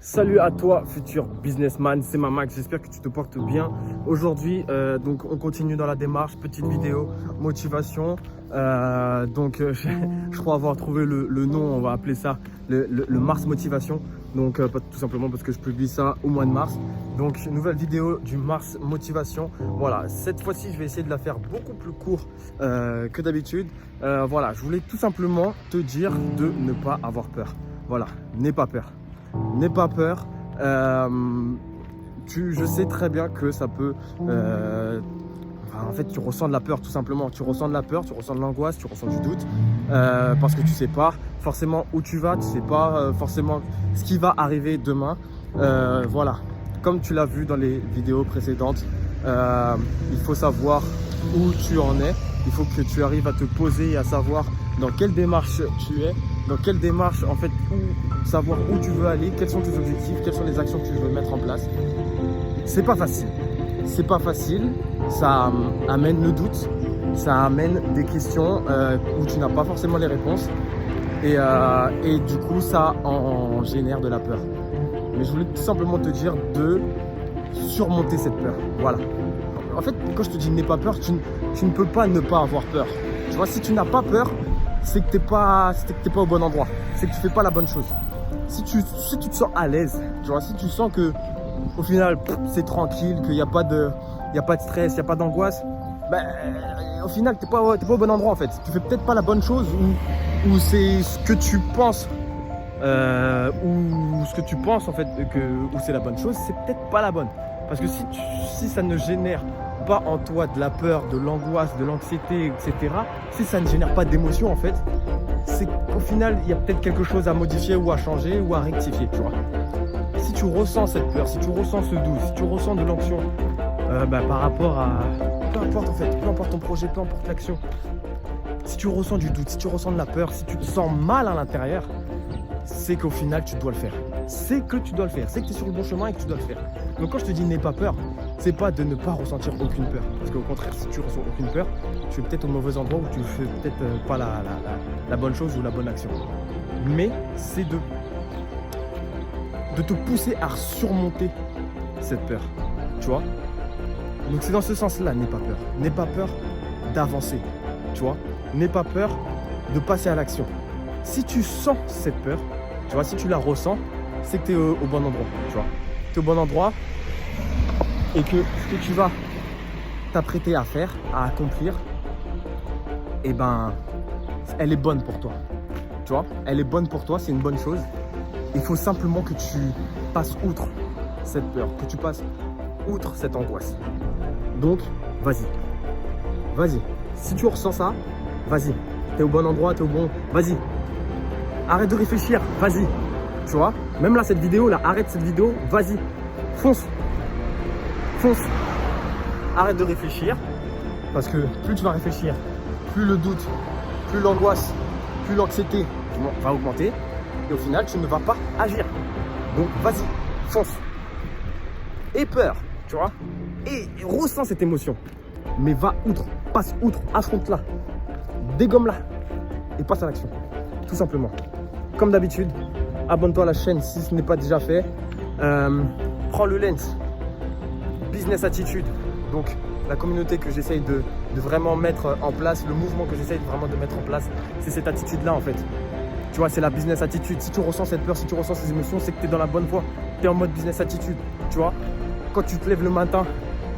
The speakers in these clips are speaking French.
Salut à toi futur businessman, c'est Mamax, j'espère que tu te portes bien. Aujourd'hui, donc on continue dans la démarche, petite vidéo, motivation. Je crois avoir trouvé le nom, on va appeler ça le Mars Motivation. Donc tout simplement parce que je publie ça au mois de mars. Donc nouvelle vidéo du Mars Motivation. Voilà, cette fois-ci je vais essayer de la faire beaucoup plus court que d'habitude. Voilà, je voulais tout simplement te dire de ne pas avoir peur. Voilà, n'aie pas peur. N'aie pas peur. Je sais très bien que ça peut... en fait, tu ressens de la peur tout simplement. Tu ressens de la peur, tu ressens de l'angoisse, tu ressens du doute. Parce que tu ne sais pas forcément où tu vas, tu ne sais pas forcément ce qui va arriver demain. Voilà, comme tu l'as vu dans les vidéos précédentes, il faut savoir où tu en es. Il faut que tu arrives à te poser et à savoir dans quelle démarche tu es, dans quelle démarche, en fait, savoir où tu veux aller, quels sont tes objectifs, quelles sont les actions que tu veux mettre en place. C'est pas facile. C'est pas facile. Ça amène le doute, ça amène des questions où tu n'as pas forcément les réponses. Et du coup, ça en génère de la peur. Mais je voulais tout simplement te dire de surmonter cette peur. Voilà. En fait, quand je te dis n'aie pas peur, tu ne peux pas ne pas avoir peur. Tu vois, si tu n'as pas peur, c'est que tu n'es pas au bon endroit. C'est que tu ne fais pas la bonne chose. Si tu te sens à l'aise, tu vois, si tu sens que au final, c'est tranquille, qu'il n'y a pas de stress, il n'y a pas d'angoisse, ben, au final, tu n'es pas au bon endroit en fait. Tu fais peut-être pas la bonne chose ou c'est ce que tu penses ou ce que tu penses en fait où c'est la bonne chose, c'est peut-être pas la bonne. Parce que si ça ne génère pas en toi de la peur, de l'angoisse, de l'anxiété, etc., si ça ne génère pas d'émotion en fait, c'est qu'au final, il y a peut-être quelque chose à modifier ou à changer ou à rectifier, tu vois. Si tu ressens cette peur, si tu ressens ce doute, si tu ressens de l'anxion par rapport à... Peu importe en fait, peu importe ton projet, peu importe l'action. Si tu ressens du doute, si tu ressens de la peur, si tu te sens mal à l'intérieur, c'est qu'au final, tu dois le faire. C'est que tu dois le faire, c'est que tu es sur le bon chemin et que tu dois le faire. Donc quand je te dis n'aie pas peur, c'est pas de ne pas ressentir aucune peur. Parce qu'au contraire, si tu ressens aucune peur, tu es peut-être au mauvais endroit où tu fais peut-être pas la bonne chose ou la bonne action. Mais c'est de te pousser à surmonter cette peur. Tu vois? Donc c'est dans ce sens-là, n'aie pas peur. N'aie pas peur d'avancer. Tu vois? N'aie pas peur de passer à l'action. Si tu sens cette peur, tu vois, si tu la ressens, c'est que tu es au bon endroit, tu vois. Tu es au bon endroit et que ce que tu vas t'apprêter à faire, à accomplir, eh ben, elle est bonne pour toi. Tu vois, elle est bonne pour toi, c'est une bonne chose. Il faut simplement que tu passes outre cette peur, que tu passes outre cette angoisse. Donc, vas-y. Vas-y. Si tu ressens ça, vas-y. Tu es au bon endroit, tu es au bon... Vas-y. Arrête de réfléchir, vas-y. Tu vois, même là, cette vidéo, là, arrête cette vidéo, vas-y. Fonce. Fonce. Arrête de réfléchir. Parce que plus tu vas réfléchir, plus le doute, plus l'angoisse, plus l'anxiété va augmenter. Et au final, tu ne vas pas agir. Donc, vas-y, fonce. Aie peur, tu vois. Et ressens cette émotion. Mais va outre, passe outre, affronte-la. Dégomme-la. Et passe à l'action. Tout simplement. Comme d'habitude, abonne-toi à la chaîne si ce n'est pas déjà fait. Prends le lens Business Attitude. Donc, la communauté que j'essaye de vraiment mettre en place, le mouvement que j'essaye vraiment de mettre en place, c'est cette attitude-là en fait. Tu vois, c'est la business attitude. Si tu ressens cette peur, si tu ressens ces émotions, c'est que tu es dans la bonne voie. Tu es en mode business attitude. Tu vois, quand tu te lèves le matin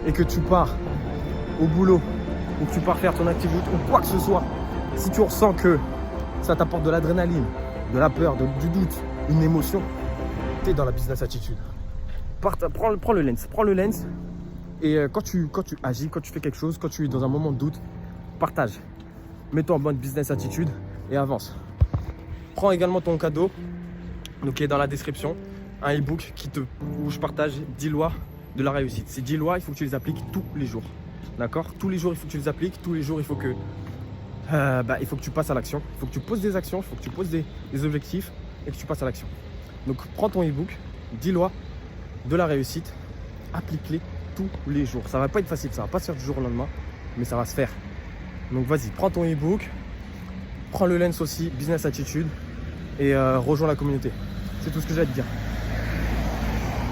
et que tu pars au boulot ou que tu pars faire ton activité ou quoi que ce soit, si tu ressens que ça t'apporte de l'adrénaline, de la peur, du doute, une émotion, tu es dans la business attitude. Prends le lens. Et quand tu agis, quand tu fais quelque chose, quand tu es dans un moment de doute, partage. Mets-toi en mode business attitude et avance. Prends également ton cadeau, donc qui est dans la description, un e-book où je partage 10 lois de la réussite. Ces 10 lois, il faut que tu les appliques tous les jours. D'accord? Tous les jours, il faut que tu les appliques. Tous les jours, il faut que tu passes à l'action. Il faut que tu poses des actions, il faut que tu poses des objectifs et que tu passes à l'action. Donc, prends ton e-book, 10 lois de la réussite, applique-les tous les jours. Ça va pas être facile, ça va pas se faire du jour au lendemain, mais ça va se faire. Donc, vas-y, prends ton e-book, prends le lens aussi, business attitude, et rejoins la communauté. C'est tout ce que j'ai à te dire.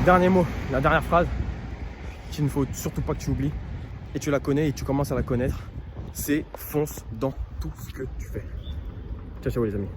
Dernier mot, la dernière phrase qu'il ne faut surtout pas que tu oublies, et tu la connais et tu commences à la connaître, c'est fonce dans tout ce que tu fais. Ciao, ciao les amis.